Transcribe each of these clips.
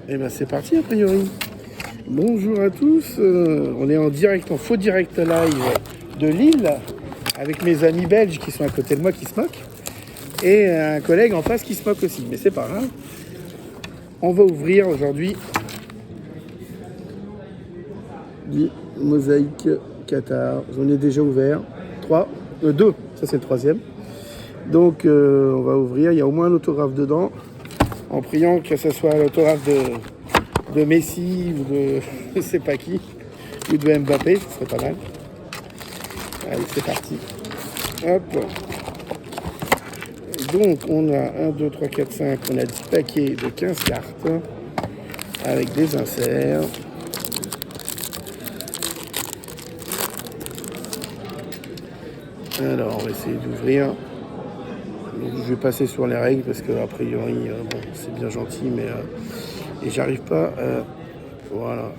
Et ben c'est parti a priori. Bonjour à tous, on est en direct, en faux direct live de Lille avec mes amis belges qui sont à côté de moi qui se moquent et un collègue en face qui se moque aussi, mais c'est pas grave. On va ouvrir aujourd'hui du Mosaïque Qatar. J'en ai déjà ouvert 2, ça c'est le troisième. Donc on va ouvrir, il y a au moins un autographe dedans, en priant que ce soit l'autographe de Messi ou de je sais pas qui, ou de Mbappé, ce serait pas mal. Allez, c'est parti. Hop. Donc on a 1, 2, 3, 4, 5, on a 10 paquets de 15 cartes avec des inserts. Alors on va essayer d'ouvrir. Je vais passer sur les règles parce que a priori bon, c'est bien gentil mais et j'arrive pas voilà.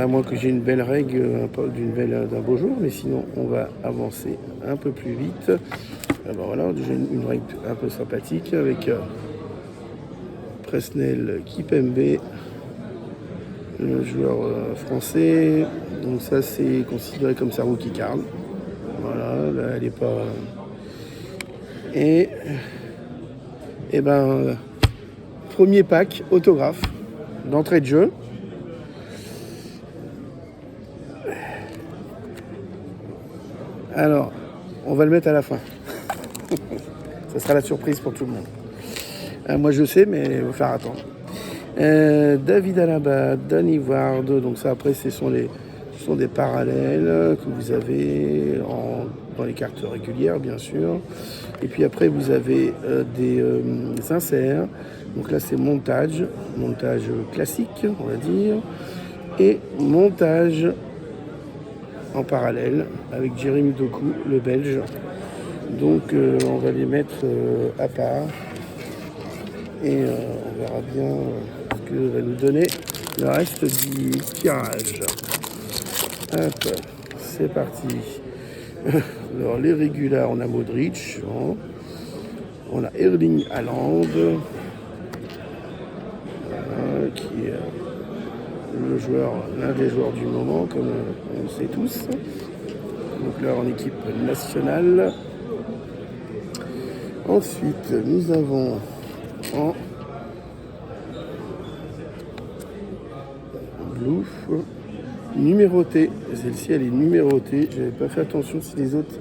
À moins que j'ai une belle règle, d'un beau jour, mais sinon on va avancer un peu plus vite. Ben voilà, j'ai une règle un peu sympathique avec Presnel Kipembe, le joueur français. Donc ça c'est considéré comme sa rookie card. Voilà, là elle est pas. Et ben premier pack autographe d'entrée de jeu. Alors, on va le mettre à la fin. Ça sera la surprise pour tout le monde. Moi je sais, mais il faut faire attendre. David Alaba, Danny Ward, donc ça après ce sont des parallèles que vous avez dans les cartes régulières bien sûr. Et puis après vous avez des inserts. Donc là c'est montage classique on va dire. Et montage en parallèle avec Jérémy Doku, le belge. Donc on va les mettre à part et on verra bien ce que va nous donner le reste du tirage. Hop, c'est parti. Alors les régulars, on a Modric, on a Erling Haaland, qui est l'un des joueurs du moment, comme on le sait tous. Donc là en équipe nationale. Ensuite, nous avons en Blouf numéroté. Celle-ci elle est numérotée. J'avais pas fait attention si les autres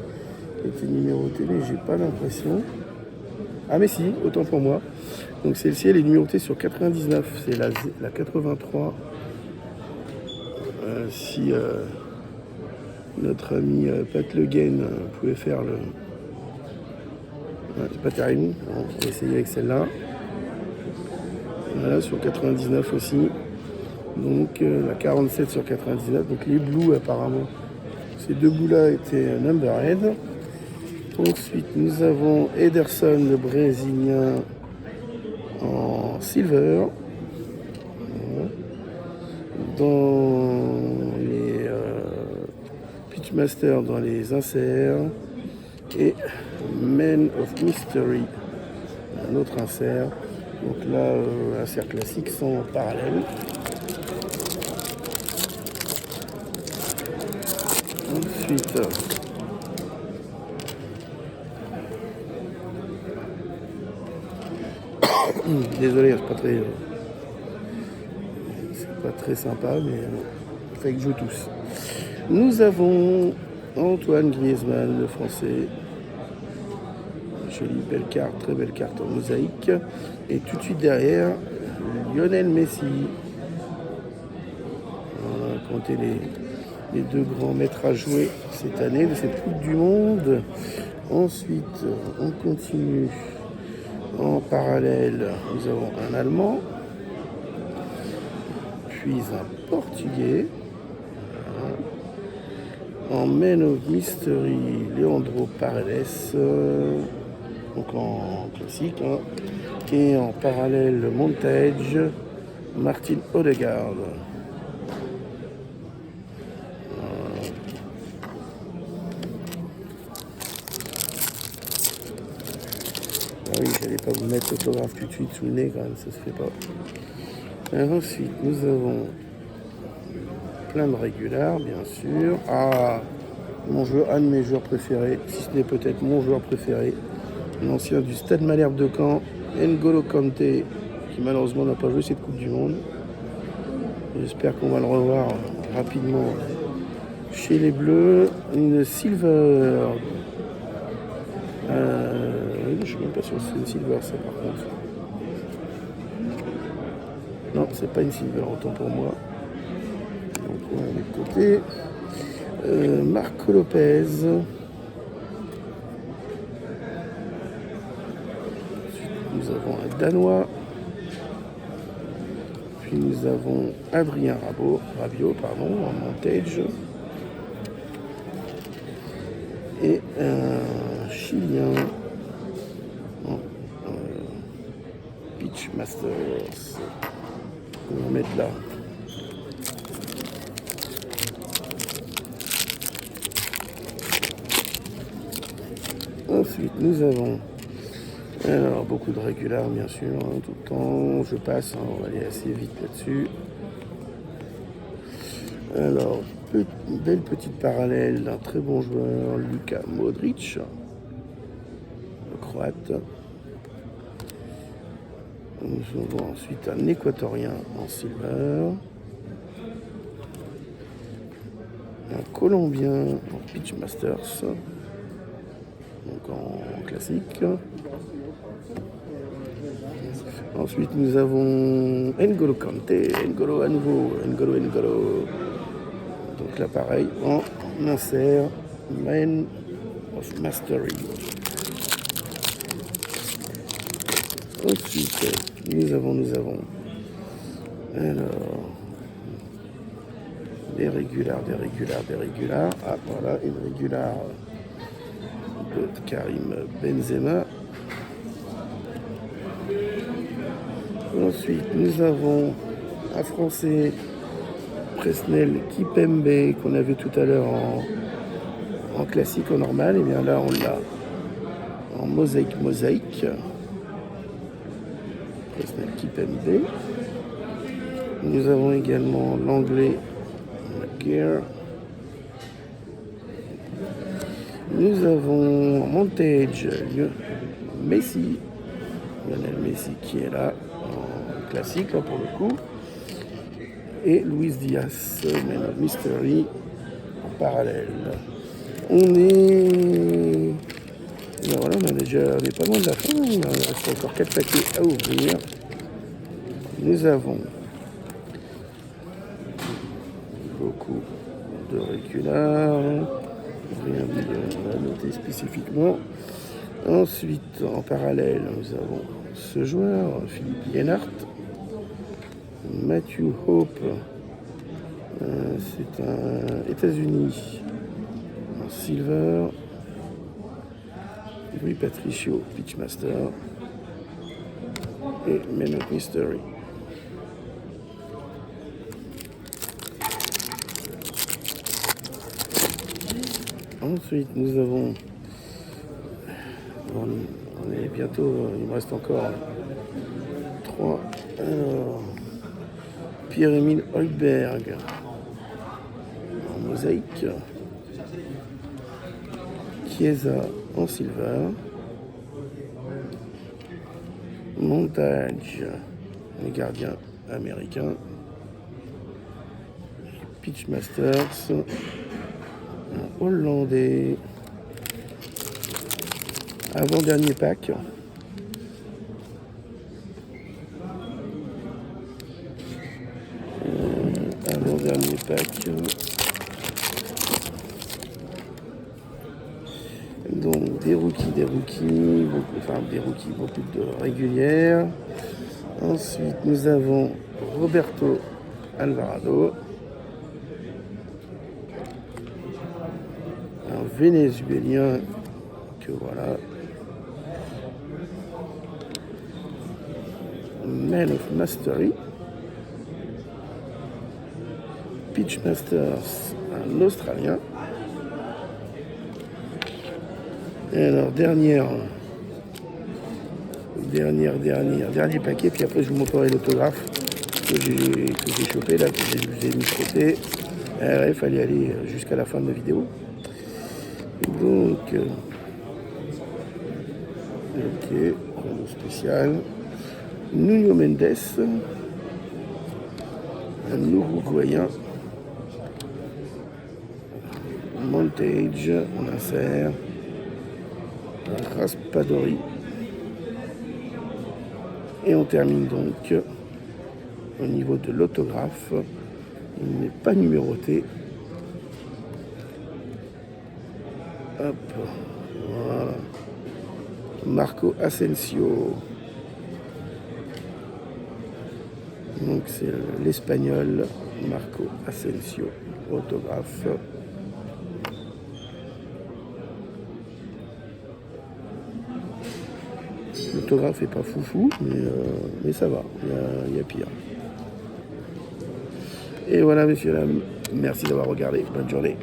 étaient numérotés, mais j'ai pas l'impression. Ah mais si, autant pour moi. Donc celle-ci elle est numérotée sur 99. C'est la 83. Si notre ami Pat Le Guen pouvait faire le... Ouais, c'est pas terrible, on va essayer avec celle-là. Voilà, sur 99 aussi. Donc la 47 sur 99. Donc les blues apparemment, ces deux blues-là étaient numbered. Ensuite nous avons Ederson, le Brésilien, en silver. Dans les Pitchmaster, dans les inserts. Et Man of Mystery, un autre insert. Donc là, insert classique sans parallèle. Ensuite, désolé, c'est pas très sympa, mais il fait que joue tous. Nous avons Antoine Griezmann, le français. Jolie belle carte, très belle carte en mosaïque. Et tout de suite derrière, Lionel Messi. On va compter les deux grands maîtres à jouer cette année de cette Coupe du Monde. Ensuite, on continue. En parallèle, nous avons un Allemand, puis un Portugais. En Man of Mystery, Leandro Paredes, donc en classique, et en parallèle montage, Martin Odegaard. oui, j'allais pas vous mettre l'autographe tout de suite sous le nez quand même, ça se fait pas. Ensuite, nous avons plein de régulars, bien sûr. Ah, un de mes joueurs préférés, si ce n'est peut-être mon joueur préféré, l'ancien du Stade Malherbe de Caen, N'Golo Kanté, qui malheureusement n'a pas joué cette Coupe du Monde. J'espère qu'on va le revoir rapidement chez les Bleus. Une Silver. Je ne suis même pas sûr que c'est une Silver, ça par contre. Non, c'est pas une Silver, autant pour moi. Donc on va mettre de côté. Marco Lopez. Ensuite, nous avons un Danois. Puis nous avons Adrien Rabiot, en Montage. Et un Chilien en Pitch Masters. On va mettre là. Ensuite, nous avons alors beaucoup de régulars, bien sûr, hein, tout le temps. Je passe, hein, on va aller assez vite là-dessus. Alors, une belle petite parallèle d'un très bon joueur, Luka Modric, le croate. Nous avons ensuite un équatorien en silver. Un colombien en Pitch Masters. Donc en classique. Ensuite, nous avons N'Golo Kanté, N'Golo à nouveau, N'Golo. Donc là, pareil, en insert, Man of Mastery. Ensuite, nous avons, alors, des régulars. Ah, voilà, une régular de Karim Benzema. Ensuite, nous avons un Français, Presnel Kipembe, qu'on avait tout à l'heure en classique, en normal. Et bien là, on l'a en mosaïque. Presnel Kipembe. Nous avons également l'anglais McGear. Nous avons en Montage Lionel Messi qui est là, en classique là, pour le coup. Et Luis Diaz, Man of Mystery, en parallèle. On est pas loin de la fin, il reste encore 4 paquets à ouvrir. Nous avons beaucoup de régulars, rien à noter spécifiquement. Ensuite, en parallèle, nous avons ce joueur, Philippe Lienhart, Matthew Hope, c'est un États-Unis en silver, Louis Patricio, Pitchmaster, et Man of Mystery. Ensuite, nous avons, on est bientôt, il me reste encore 3. Alors, Pierre-Emile Højbjerg en mosaïque, Chiesa en silver, Montage, le gardien américain, Pitch Masters, un hollandais, avant-dernier pack. Avant-dernier pack. Donc des rookies, beaucoup de régulières. Ensuite, nous avons Roberto Alvarado, un Vénézuélien que voilà. Man of Mastery, Pitch Masters, un Australien. Et alors, dernière Dernier paquet, puis après je vous montrerai l'autographe que j'ai chopé là, que j'ai mis de côté. Il fallait aller jusqu'à la fin de la vidéo. Donc, ok, spécial. Nuno Mendes, un Uruguayen. Montage, on insère. Raspadori. Et on termine donc au niveau de l'autographe. Il n'est pas numéroté. Hop, voilà. Marco Asensio. Donc c'est l'espagnol Marco Asensio, autographe. L'autographe est pas foufou, mais ça va, il y a pire. Et voilà, messieurs, dames, merci d'avoir regardé. Bonne journée.